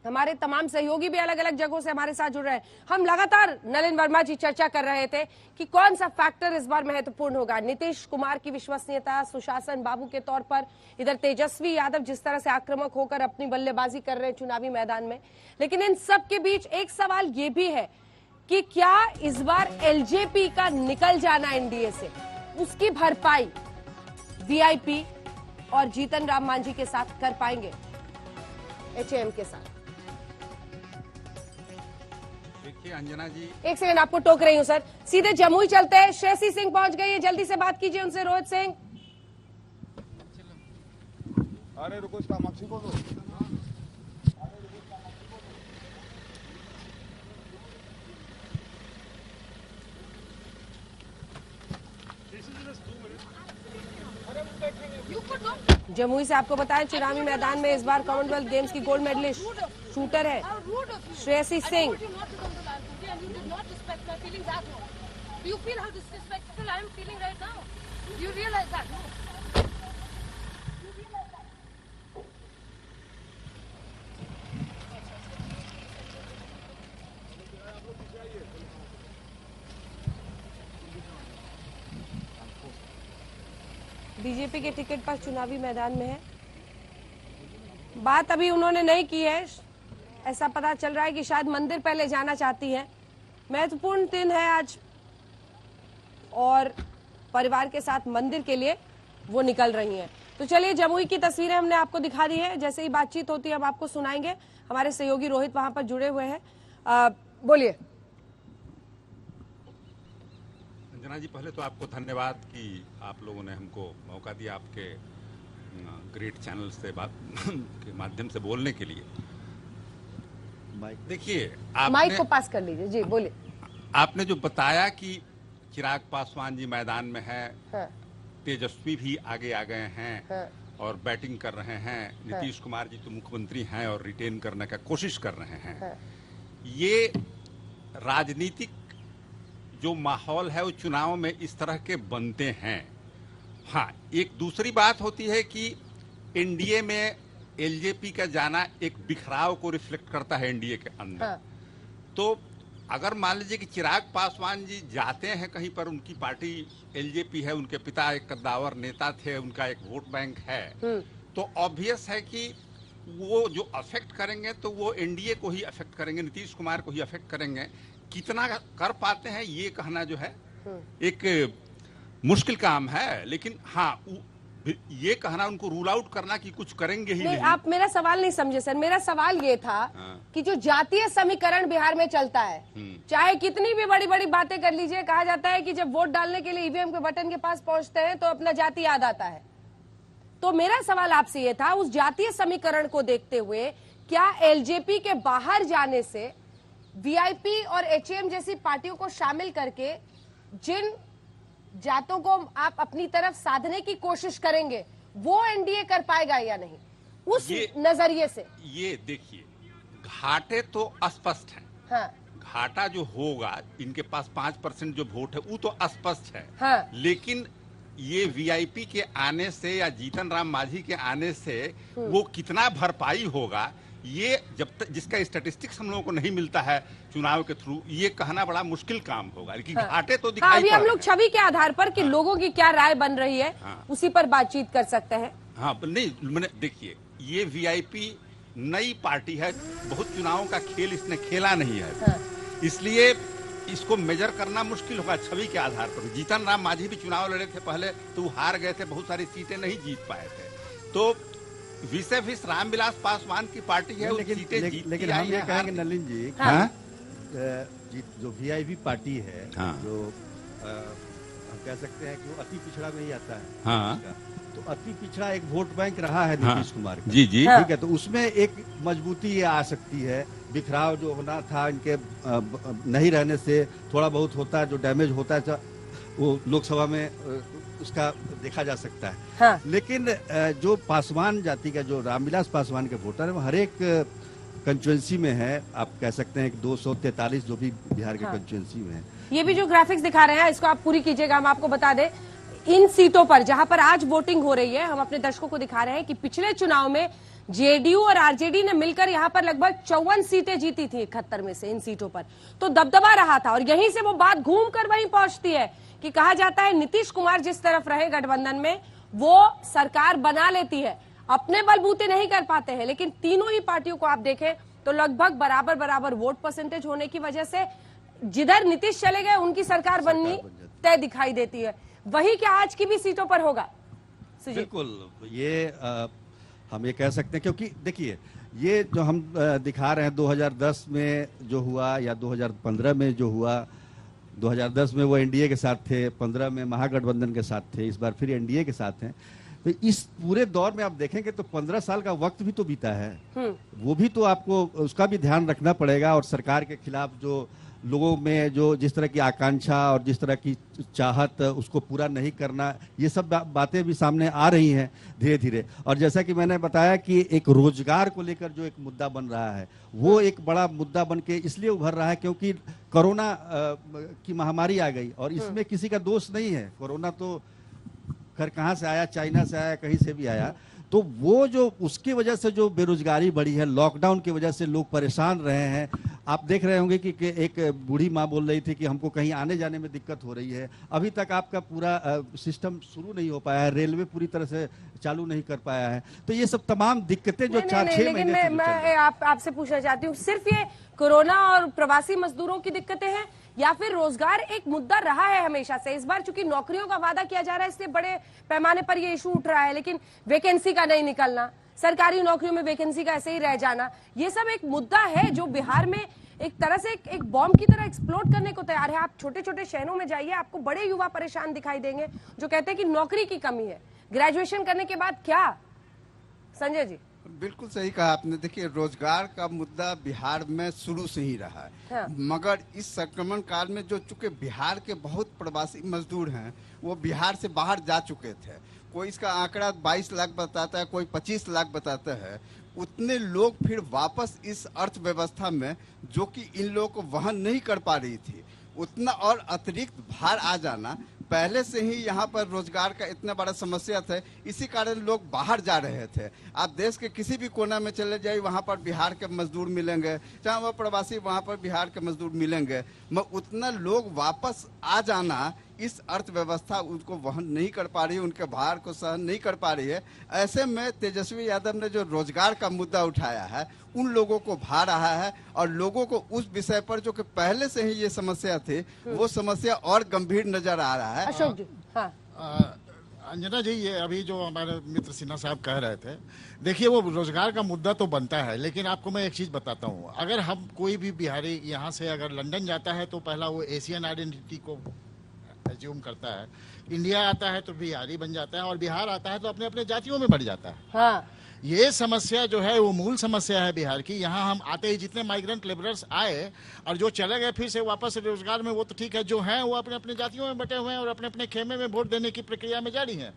हमारे तमाम सहयोगी भी अलग अलग जगहों से हमारे साथ जुड़ रहे हैं। हम लगातार नलिन वर्मा जी चर्चा कर रहे थे कि कौन सा फैक्टर इस बार महत्वपूर्ण होगा। नीतीश कुमार की विश्वसनीयता, सुशासन बाबू के तौर पर, इधर तेजस्वी यादव जिस तरह से आक्रामक होकर अपनी बल्लेबाजी कर रहे हैं चुनावी मैदान में। लेकिन इन सब के बीच एक सवाल ये भी है कि क्या इस बार एलजेपी का निकल जाना एनडीए से, उसकी भरपाई वीआईपी और जीतन राम मांझी के साथ कर पाएंगे, एचएम के साथ? देखिए अंजना जी, एक सेकंड आपको टोक रही हूं सर, सीधे जमुई चलते हैं। श्रेयसी सिंह पहुंच गई है, जल्दी से बात कीजिए उनसे। रोहित सिंह, अरे रुको, इसका मक्सी को दो। जमुई से आपको बताएं, चुनावी मैदान में इस बार कॉमनवेल्थ गेम्स की गोल्ड मेडलिस्ट शूटर है Shreyasi Singh. You feel how disrespectful I am feeling right now? You realize that? BJP के टिकट पर चुनावी मैदान में है। बात अभी उन्होंने नहीं की है, ऐसा पता चल रहा है कि शायद मंदिर पहले जाना चाहती है। महत्वपूर्ण दिन है आज और परिवार के साथ मंदिर के लिए वो निकल रही हैं। तो चलिए, जमुई की तस्वीरें हमने आपको दिखा दी है। जैसे ही बातचीत होती है हम आपको सुनाएंगे। हमारे सहयोगी रोहित वहां पर जुड़े हुए हैं। बोलिए। अंजना जी, पहले तो आपको धन्यवाद कि आप लोगों ने हमको मौका दिया आपके ग्रेट चैनल से बात के माध्यम से बोलने के लिए। देखिए, माइक को पास कर लीजिए। जी बोलिए। आपने जो बताया कि चिराग पासवान जी मैदान में है, हाँ। तेजस्वी भी आगे आ गए हैं, हाँ। और बैटिंग कर रहे हैं। नीतीश कुमार जी तो मुख्यमंत्री हैं और रिटेन करने का कोशिश कर रहे हैं। हाँ। ये राजनीतिक जो माहौल है वो चुनाव में इस तरह के बनते हैं। हाँ, एक दूसरी बात होती है कि एनडीए में एलजेपी का जाना एक बिखराव को रिफ्लेक्ट करता है एनडीए के अंदर। हाँ। तो अगर मान लीजिए कि चिराग पासवान जी जाते हैं कहीं पर, उनकी पार्टी एलजेपी है, उनके पिता एक कद्दावर नेता थे, उनका एक वोट बैंक है, तो ऑब्वियस है कि वो जो अफेक्ट करेंगे तो वो एनडीए को ही अफेक्ट करेंगे, नीतीश कुमार को ही अफेक्ट करेंगे। कितना कर पाते हैं ये कहना जो है एक मुश्किल काम है, लेकिन हाँ, ये कहना, उनको रूल आउट करना कि कुछ करेंगे ही नहीं। आप मेरा सवाल नहीं समझे सर। मेरा सवाल ये था कि जो जातीय समीकरण बिहार में चलता है, चाहे कितनी भी बड़ी बड़ी बातें कर लीजिए, कहा जाता है कि जब वोट डालने के लिए ईवीएम के बटन के पास पहुंचते हैं तो अपना जाति याद आता है। तो मेरा सवाल आपसे ये था, उस जातीय समीकरण को देखते हुए क्या एलजेपी के बाहर जाने से वीआईपी और एचएम जैसी पार्टियों को शामिल करके जिन जातों को आप अपनी तरफ साधने की कोशिश करेंगे वो एनडीए कर पाएगा या नहीं, उस नजरिए से? ये देखिए, घाटे तो स्पष्ट हैं। हाँ। घाटा जो होगा, इनके पास 5% जो वोट है वो तो स्पष्ट है। हाँ। लेकिन ये वीआईपी के आने से या जीतन राम मांझी के आने से वो कितना भरपाई होगा, ये जब तक जिसका स्टैटिस्टिक्स हम लोगों को नहीं मिलता है चुनाव के थ्रू, ये कहना बड़ा मुश्किल काम होगा। लेकिन घाटे तो दिखाई अभी हम लोग छवि के आधार पर कि लोगों की क्या राय बन रही है उसी पर बातचीत कर सकते हैं। हाँ, नहीं, मैंने देखिए, ये वीआईपी नई पार्टी है, बहुत चुनावों का खेल इसने खेला नहीं है, इसलिए इसको मेजर करना मुश्किल होगा छवि के आधार पर। जीतन राम मांझी भी चुनाव लड़े थे पहले, तो हार गए थे, बहुत सारी सीटें नहीं जीत पाए थे। तो विशेष रामविलास पासवान की पार्टी है, लेकिन हम ये कहेंगे नलिन जी, जो वीआईपी पार्टी है, जो हम कह सकते हैं कि वो अति पिछड़ा में ही आता है। हाँ। तो अति पिछड़ा एक वोट बैंक रहा है नीतीश कुमार का। जी। ठीक है, तो उसमें एक मजबूती ये आ सकती है। बिखराव जो होना था इनके नहीं रहने से थोड़ा बहुत होता है, जो डैमेज होता है वो लोकसभा में उसका देखा जा सकता है। हाँ। लेकिन जो पासवान जाति का, जो रामविलास पासवान के वोटर है, वो हर एक कंस्टिट्यूएंसी में है। आप कह सकते हैं कि 243 जो भी बिहार के कंस्टिट्यूएंसी में है। ये भी जो ग्राफिक्स दिखा रहे हैं इसको आप पूरी कीजिएगा। हम आपको बता दें, इन सीटों पर जहां पर आज वोटिंग हो रही है, हम अपने दर्शकों को दिखा रहे हैं कि पिछले चुनाव में जेडीयू और आरजेडी ने मिलकर यहां पर लगभग 54 सीटें जीती थी 71 में से। इन सीटों पर तो दबदबा रहा था और यहीं से वो बात घूम कर वहीं पहुंचती है कि कहा जाता है नीतीश कुमार जिस तरफ रहे गठबंधन में वो सरकार बना लेती है, अपने बलबूते नहीं कर पाते हैं। लेकिन तीनों ही पार्टियों को आप देखें तो लगभग बराबर वोट परसेंटेज होने की वजह से जिधर नीतीश चले गए उनकी सरकार बननी तय दिखाई देती है। वही क्या आज की भी सीटों पर होगा? बिल्कुल, ये हम ये कह सकते हैं, क्योंकि देखिए, ये जो हम दिखा रहे हैं 2010 में जो हुआ या 2015 में जो हुआ, 2010 में वो एनडीए के साथ थे, 15 में महागठबंधन के साथ थे, इस बार फिर एनडीए के साथ हैं। तो इस पूरे दौर में आप देखेंगे तो 15 साल का वक्त भी तो बीता है, वो भी तो आपको उसका भी ध्यान रखना पड़ेगा। और सरकार के खिलाफ जो लोगों में जो जिस तरह की आकांक्षा और जिस तरह की चाहत उसको पूरा नहीं करना, ये सब बातें भी सामने आ रही हैं धीरे धीरे। और जैसा कि मैंने बताया कि एक रोजगार को लेकर जो एक मुद्दा बन रहा है वो एक बड़ा मुद्दा बन के इसलिए उभर रहा है क्योंकि कोरोना की महामारी आ गई और इसमें किसी का दोष नहीं है। कोरोना तो खैर कहाँ से आया, चाइना से आया, कहीं से भी आया, तो वो जो उसकी वजह से जो बेरोजगारी बढ़ी है, लॉकडाउन की वजह से लोग परेशान रहे हैं। आप देख रहे होंगे कि एक बूढ़ी माँ बोल रही थी कि हमको कहीं आने जाने में दिक्कत हो रही है। अभी तक आपका पूरा सिस्टम शुरू नहीं हो पाया है, रेलवे पूरी तरह से चालू नहीं कर पाया है। तो ये सब तमाम दिक्कतें जो 4-6 महीने से मैं आपसे पूछना चाहती हूँ, सिर्फ ये कोरोना और प्रवासी मजदूरों की दिक्कतें हैं या फिर रोजगार एक मुद्दा रहा है हमेशा से? इस बार चूंकि नौकरियों का वादा किया जा रहा है इसलिए बड़े पैमाने पर ये इशू उठ रहा है, लेकिन वैकेंसी का नहीं निकलना, सरकारी नौकरियों में वैकेंसी का ऐसे ही रह जाना, ये सब एक मुद्दा है जो बिहार में एक तरह से एक बॉम्ब की तरह एक्सप्लोड करने को तैयार है। आप छोटे छोटे शहरों में जाइए, आपको बड़े युवा परेशान दिखाई देंगे जो कहते हैं कि नौकरी की कमी है। ग्रेजुएशन करने के बाद क्या? संजय जी। बिल्कुल सही कहा आपने। देखिए, रोजगार का मुद्दा बिहार में शुरू से ही रहा है। हाँ। मगर इस संक्रमण काल में जो चूंकि बिहार के बहुत प्रवासी मजदूर हैं वो बिहार से बाहर जा चुके थे। कोई इसका आंकड़ा 22 लाख बताता है, कोई 25 लाख बताता है। उतने लोग फिर वापस इस अर्थव्यवस्था में, जो कि इन लोगों को वहन नहीं कर पा रही थी, उतना और अतिरिक्त भार आ जाना, पहले से ही यहाँ पर रोजगार का इतना बड़ा समस्या था, इसी कारण लोग बाहर जा रहे थे। आप देश के किसी भी कोना में चले जाइए, वहाँ पर बिहार के मजदूर मिलेंगे, चाहे वह प्रवासी, वहाँ पर बिहार के मजदूर मिलेंगे। मगर उतना लोग वापस आ जाना, इस अर्थव्यवस्था उनको वहन नहीं कर पा रही है, उनके भार को सहन नहीं कर पा रही है। ऐसे में तेजस्वी यादव ने जो रोजगार का मुद्दा उठाया है, उन लोगों को भा रहा है और लोगों को उस विषय पर जो कि पहले से ही ये समस्या थी, वो समस्या और गंभीर नजर आ रहा है। अशोक जी। हाँ। अंजना जी, ये अभी जो हमारे मित्र सिन्हा साहब कह रहे थे, देखिए वो रोजगार का मुद्दा तो बनता है, लेकिन आपको मैं एक चीज बताता हूँ। अगर हम कोई भी बिहारी यहाँ से अगर लंदन जाता है तो पहला वो एशियन आइडेंटिटी को एज्यूम करता है, इंडिया आता है तो बिहारी बन जाता है, और बिहार आता है तो अपने अपने जातियों में बढ़ जाता है। हाँ। ये समस्या जो है वो मूल समस्या है बिहार की। यहाँ हम आते ही जितने माइग्रेंट लेबरर्स आए और जो चले गए फिर से वापस रोजगार में, वो तो ठीक है, जो हैं वो अपने अपने जातियों में बटे हुए हैं और अपने अपने खेमे में वोट देने की प्रक्रिया में जारी हैं।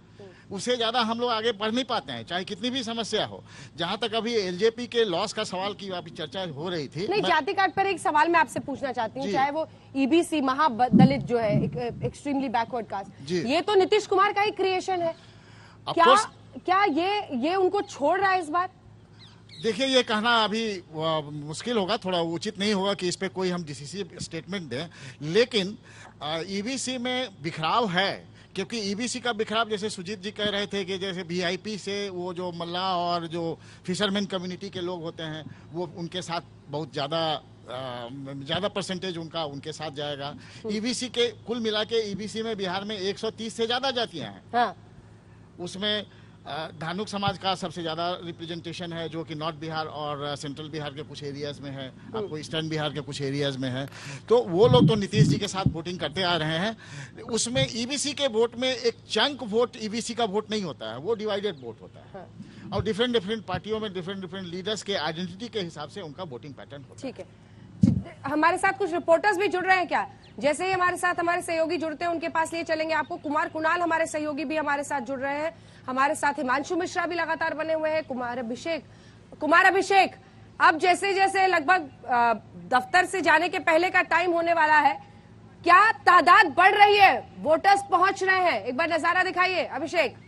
उससे ज्यादा हम लोग आगे बढ़ नहीं पाते हैं, चाहे कितनी भी समस्या हो। जहाँ तक अभी एलजेपी के लॉस का सवाल की अभी चर्चा हो रही थी, नहीं, जाति कार्ड पर एक सवाल मैं आपसे पूछना चाहती हूँ। चाहे वो ईबीसी महादलित जो है, एक्सट्रीमली बैकवर्ड कास्ट, ये तो नीतीश कुमार का ही क्रिएशन है। क्या ये उनको छोड़ रहा है इस बार? देखिए, ये कहना अभी मुश्किल होगा, थोड़ा उचित नहीं होगा कि इस पे कोई हम डिसिसिव स्टेटमेंट दें, लेकिन ईबीसी में बिखराव है। क्योंकि ईबीसी का बिखराव, जैसे सुजीत जी कह रहे थे कि जैसे वीआईपी से वो जो मल्ला और जो फिशरमैन कम्युनिटी के लोग होते हैं, वो उनके साथ बहुत ज़्यादा परसेंटेज उनके साथ जाएगा। ईबीसी के कुल मिला के ईबीसी में बिहार में 130 से ज़्यादा जातियाँ हैं। हाँ। उसमें धानुक समाज का सबसे ज्यादा रिप्रेजेंटेशन है, जो कि नॉर्थ बिहार और सेंट्रल बिहार के कुछ एरियाज में है, आपको ईस्टर्न बिहार के कुछ एरियाज में है। तो वो लोग तो नीतीश जी के साथ वोटिंग करते आ रहे हैं। उसमें ईबीसी के वोट में एक चंक वोट ईबीसी का वोट नहीं होता है, वो डिवाइडेड वोट होता है। और डिफरेंट पार्टियों में डिफरेंट लीडर्स के आइडेंटिटी के हिसाब से उनका वोटिंग पैटर्न होता है। ठीक है, हमारे साथ कुछ रिपोर्टर्स भी जुड़ रहे हैं क्या? जैसे ही हमारे साथ हमारे सहयोगी जुड़ते हैं उनके पास लिए चलेंगे आपको। कुमार कुणाल हमारे सहयोगी भी हमारे साथ जुड़ रहे हैं, हमारे साथ हिमांशु मिश्रा भी लगातार बने हुए हैं। कुमार अभिषेक, अब जैसे जैसे लगभग दफ्तर से जाने के पहले का टाइम होने वाला है, क्या तादाद बढ़ रही है, वोटर्स पहुंच रहे हैं? एक बार नजारा दिखाइए अभिषेक।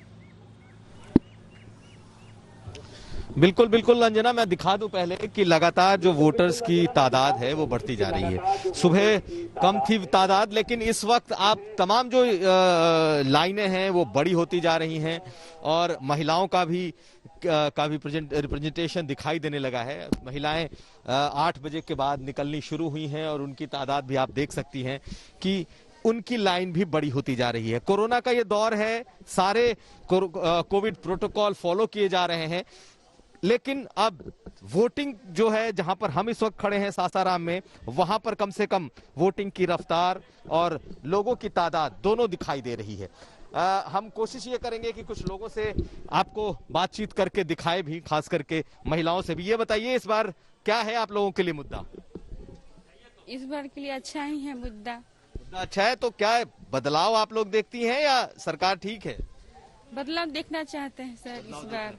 बिल्कुल बिल्कुल अंजना, मैं दिखा दूं पहले कि लगातार जो वोटर्स की तादाद है वो बढ़ती जा रही है। सुबह कम थी तादाद, लेकिन इस वक्त आप तमाम जो लाइनें हैं वो बड़ी होती जा रही हैं और महिलाओं का भी रिप्रेजेंटेशन दिखाई देने लगा है। महिलाएं 8 बजे के बाद निकलनी शुरू हुई हैं और उनकी तादाद भी आप देख सकती हैं कि उनकी लाइन भी बड़ी होती जा रही है। कोरोना का ये दौर है, सारे कोविड प्रोटोकॉल फॉलो किए जा रहे हैं, लेकिन अब वोटिंग जो है, जहां पर हम इस वक्त खड़े हैं सासाराम में, वहां पर कम से कम वोटिंग की रफ्तार और लोगों की तादाद दोनों दिखाई दे रही है। हम कोशिश ये करेंगे कि कुछ लोगों से आपको बातचीत करके दिखाए भी, खास करके महिलाओं से भी। ये बताइए, इस बार क्या है आप लोगों के लिए मुद्दा? इस बार के लिए अच्छा ही है मुद्दा। अच्छा है तो क्या बदलाव आप लोग देखती हैं या सरकार ठीक है? बदलाव देखना चाहते हैं सर इस बार।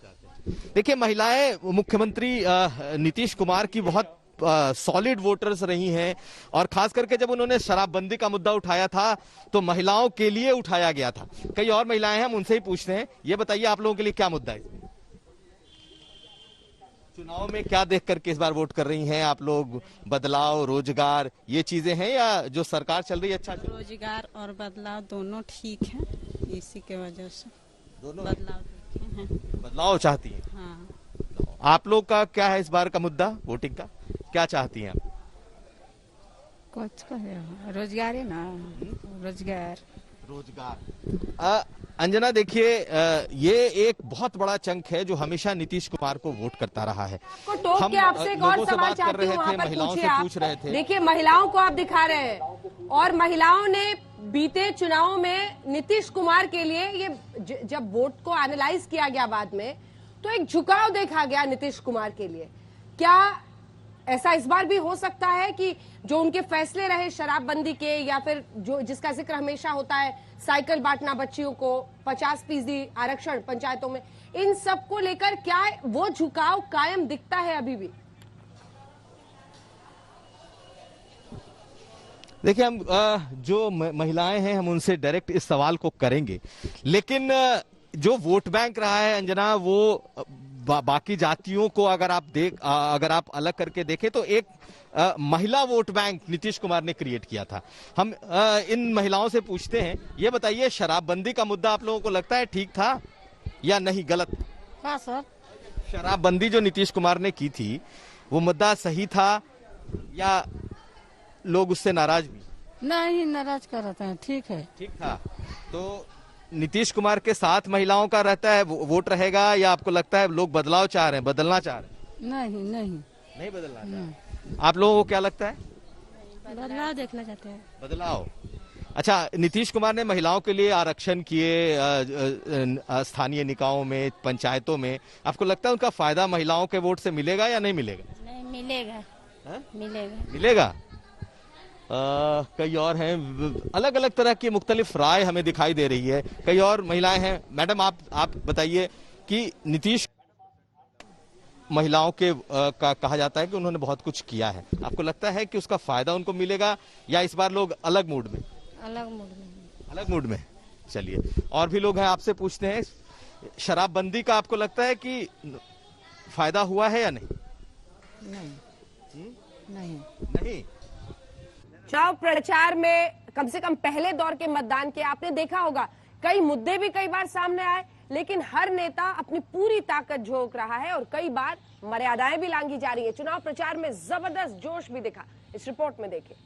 देखिए, महिलाएं मुख्यमंत्री नीतीश कुमार की बहुत सॉलिड वोटर्स रही हैं और खास करके जब उन्होंने शराबबंदी का मुद्दा उठाया था तो महिलाओं के लिए उठाया गया था। कई और महिलाएं हैं, हम उनसे ही पूछते हैं। ये बताइए आप लोगों के लिए क्या मुद्दा है? चुनाव में क्या देख करके इस बार वोट कर रही हैं आप लोग? बदलाव, रोजगार, ये चीजें हैं या जो सरकार चल रही है अच्छा? रोजगार और बदलाव दोनों ठीक है, इसी के वजह से दोनों बदलाव चाहती हैं। हाँ। आप लोग का क्या है इस बार का मुद्दा वोटिंग का? क्या चाहती हैं आप? कुछ रोजगार है ना, रोजगार। अंजना, देखिए ये एक बहुत बड़ा चंक है जो हमेशा नीतीश कुमार को वोट करता रहा है। टोक के आपसे एक और सवाल चाहती हूँ, वहाँ पर पूछ रहे थे। देखिए, महिलाओं को आप दिखा रहे हैं और महिलाओं ने बीते चुनावों में नीतीश कुमार के लिए ये जब वोट को एनालाइज किया गया बाद में तो एक झुकाव देखा गया नीतीश कुमार के लिए। क्या ऐसा इस बार भी हो सकता है कि जो उनके फैसले रहे शराबबंदी के या फिर जो जिसका जिक्र हमेशा होता है साइकिल बांटना बच्चियों को, 50% आरक्षण पंचायतों में, इन सब को लेकर क्या वो झुकाव कायम दिखता है अभी भी? देखिए, हम जो महिलाएं हैं हम उनसे डायरेक्ट इस सवाल को करेंगे, लेकिन जो वोट बैंक रहा है अंजना, वो बाकी जातियों को अगर आप अलग करके देखें तो एक महिला वोट बैंक नीतीश कुमार ने क्रिएट किया था। हम इन महिलाओं से पूछते हैं, ये बताइए शराबबंदी का मुद्दा आप लोगों को लगता है ठीक था या नहीं, गलत? हाँ सर, शराबबंदी जो नीतीश कुमार ने की थी वो मुद्दा सही था या लोग उससे नाराज भी? नहीं, नाराज कर रहे हैं, ठीक है। ठीक था। तो नीतीश कुमार के साथ महिलाओं का रहता है वोट रहेगा या आपको लगता है लोग बदलाव चाह रहे हैं, बदलना चाह रहे हैं? नहीं बदलना चाह रहे। आप लोगों को क्या लगता है? बदलाव देखना चाहते हैं। बदलाव। अच्छा, नीतीश कुमार ने महिलाओं के लिए आरक्षण किए स्थानीय निकायों में, पंचायतों में, आपको लगता है उनका फायदा महिलाओं के वोट से मिलेगा या नहीं मिलेगा? नहीं मिलेगा। मिलेगा। कई और हैं, अलग अलग तरह की मुख्तलिफ राय हमें दिखाई दे रही है। कई और महिलाएं हैं। मैडम, आप बताइए कि नीतीश महिलाओं के का कहा जाता है कि उन्होंने बहुत कुछ किया है, आपको लगता है कि उसका फायदा उनको मिलेगा या इस बार लोग अलग मूड में? अलग मूड में। चलिए, और भी लोग हैं, आपसे पूछते हैं, शराबबंदी का आपको लगता है कि फायदा हुआ है या नहीं? नहीं। चुनाव प्रचार में कम से कम पहले दौर के मतदान के आपने देखा होगा कई मुद्दे भी कई बार सामने आए, लेकिन हर नेता अपनी पूरी ताकत झोंक रहा है और कई बार मर्यादाएं भी लांघी जा रही है। चुनाव प्रचार में जबरदस्त जोश भी दिखा, इस रिपोर्ट में देखिए।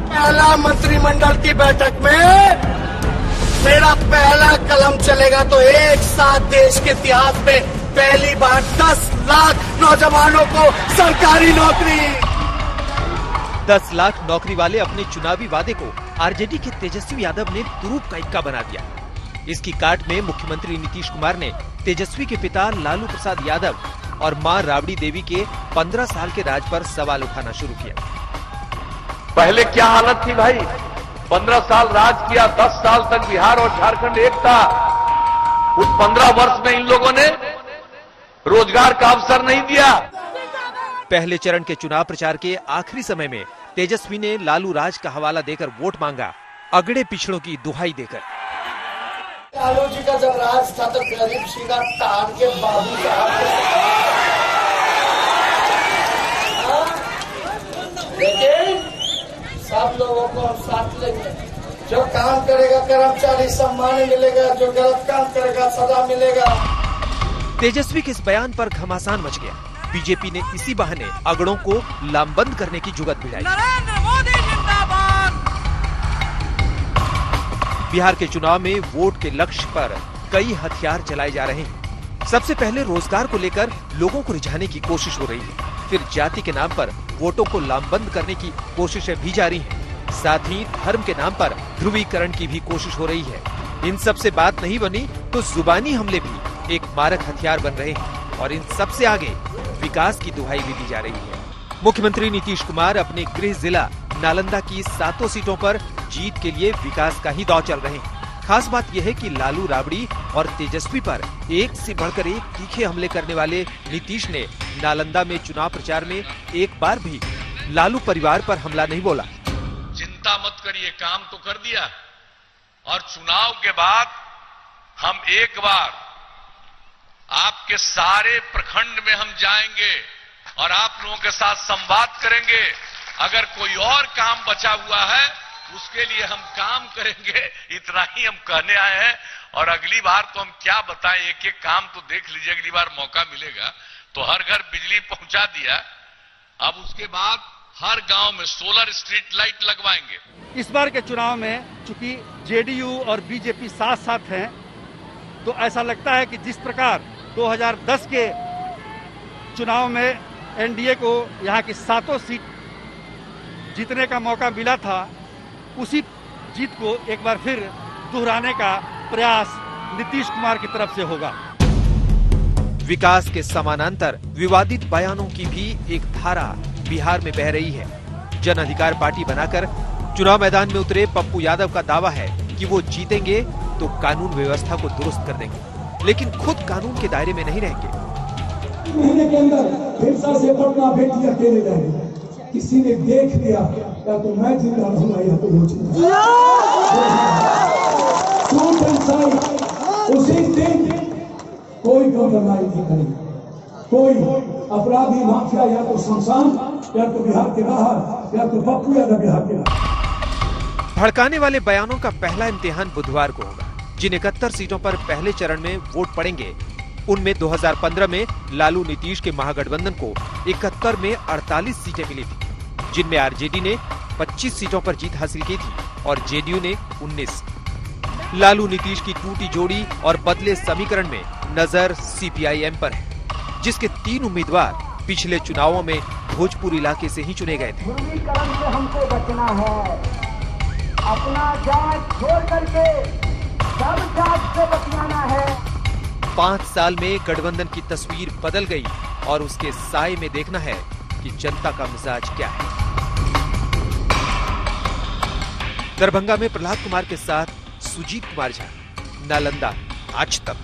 पहला मंत्रिमंडल की बैठक में मेरा पहला कलम चलेगा तो एक साथ देश के इतिहास में पहली बार 10 लाख नौजवानों को सरकारी नौकरी। 10 लाख नौकरी वाले अपने चुनावी वादे को आरजेडी के तेजस्वी यादव ने तुरूप का इक्का बना दिया। इसकी काट में मुख्यमंत्री नीतीश कुमार ने तेजस्वी के पिता लालू प्रसाद यादव और मां राबड़ी देवी के 15 साल के राज पर सवाल उठाना शुरू किया। पहले क्या हालत थी भाई? 15 साल राज किया, 10 साल तक बिहार और झारखंड एक था। उस 15 वर्ष में इन लोगों ने रोजगार का अवसर नहीं दिया। पहले चरण के चुनाव प्रचार के आखिरी समय में तेजस्वी ने लालू राज का हवाला देकर वोट मांगा, अगड़े पिछड़ों की दुहाई देकर। लालू जी का जब राज था तो गरीब सीधा तार के बाबू साहब, लेकिन सब लोगों को हम साथ लेंगे। जो काम करेगा कर्मचारी सम्मान मिलेगा, जो गलत काम करेगा सजा मिलेगा। तेजस्वी के इस बयान पर घमासान मच गया। बीजेपी ने इसी बहाने अगड़ों को लामबंद करने की जुगत भिड़ाई। नरेंद्र मोदी जिंदाबाद। बिहार के चुनाव में वोट के लक्ष्य पर कई हथियार चलाए जा रहे हैं। सबसे पहले रोजगार को लेकर लोगों को रिझाने की कोशिश हो रही है, फिर जाति के नाम पर वोटों को लामबंद करने की कोशिशें भी जारी हैं। साथ ही धर्म के नाम पर ध्रुवीकरण की भी कोशिश हो रही है। इन सब से बात नहीं बनी तो जुबानी हमले भी एक मारक हथियार बन रहे हैं और इन सब से आगे विकास की दुहाई भी दी जा रही है। मुख्यमंत्री नीतीश कुमार अपने गृह जिला नालंदा की 7 सीटों पर जीत के लिए विकास का ही दौर चल रहे हैं। खास बात यह है कि लालू राबड़ी और तेजस्वी पर एक से बढ़कर एक तीखे हमले करने वाले नीतीश ने नालंदा में चुनाव प्रचार में एक बार भी लालू परिवार पर हमला नहीं बोला। चिंता मत करिए, काम तो कर दिया और चुनाव के बाद हम एक बार आपके सारे प्रखंड में हम जाएंगे और आप लोगों के साथ संवाद करेंगे। अगर कोई और काम बचा हुआ है उसके लिए हम काम करेंगे, इतना ही हम कहने आए हैं। और अगली बार तो हम क्या बताएं, एक एक काम तो देख लीजिए, अगली बार मौका मिलेगा तो हर घर बिजली पहुंचा दिया, अब उसके बाद हर गांव में सोलर स्ट्रीट लाइट लगवाएंगे। इस बार के चुनाव में चूंकि जेडीयू और बीजेपी साथ साथ हैं, तो ऐसा लगता है कि जिस प्रकार 2010 के चुनाव में एनडीए को यहाँ की 7 सीट जीतने का मौका मिला था, उसी जीत को एक बार फिर दोहराने का प्रयास नीतीश कुमार की तरफ से होगा। विकास के समानांतर विवादित बयानों की भी एक धारा बिहार में बह रही है। जन अधिकार पार्टी बनाकर चुनाव मैदान में उतरे पप्पू यादव का दावा है कि वो जीतेंगे तो कानून व्यवस्था को दुरुस्त कर देंगे, लेकिन खुद कानून के दायरे में नहीं रहेंगे। महीने के अंदर हिंसा से पटना बेटी अकेले रहेंगे। किसी ने देख लिया या तो मैं जिंदा रहूंगा या तो वो जिंदा। उसी दिन कोई कम्प्रोमाइज नहीं करेगा। कोई अपराधी माफिया या तो शमशान या तो बिहार के बाहर या तो पप्पू यादव बिहार के बाहर। भड़काने वाले बयानों का पहला इम्तिहान बुधवार को होगा। जिन 71 सीटों पर पहले चरण में वोट पड़ेंगे, उनमें 2015 में लालू नीतीश के महागठबंधन को 71 में 48 सीटें मिली थी, जिनमें आरजेडी ने 25 सीटों पर जीत हासिल की थी और जेडीयू ने 19। लालू नीतीश की टूटी जोड़ी और बदले समीकरण में नजर सीपीआईएम पर है, जिसके 3 उम्मीदवार पिछले चुनावों में भोजपुर इलाके से ही चुने गए थे। से हमको बचना है, अपना जात छोड़ करके सब जात से बचना है। 5 साल में गठबंधन की तस्वीर बदल गई और उसके साए में देखना है कि जनता का मिजाज क्या है। दरभंगा में प्रहलाद कुमार के साथ सुजीत कुमार झा, नालंदा, आज तक।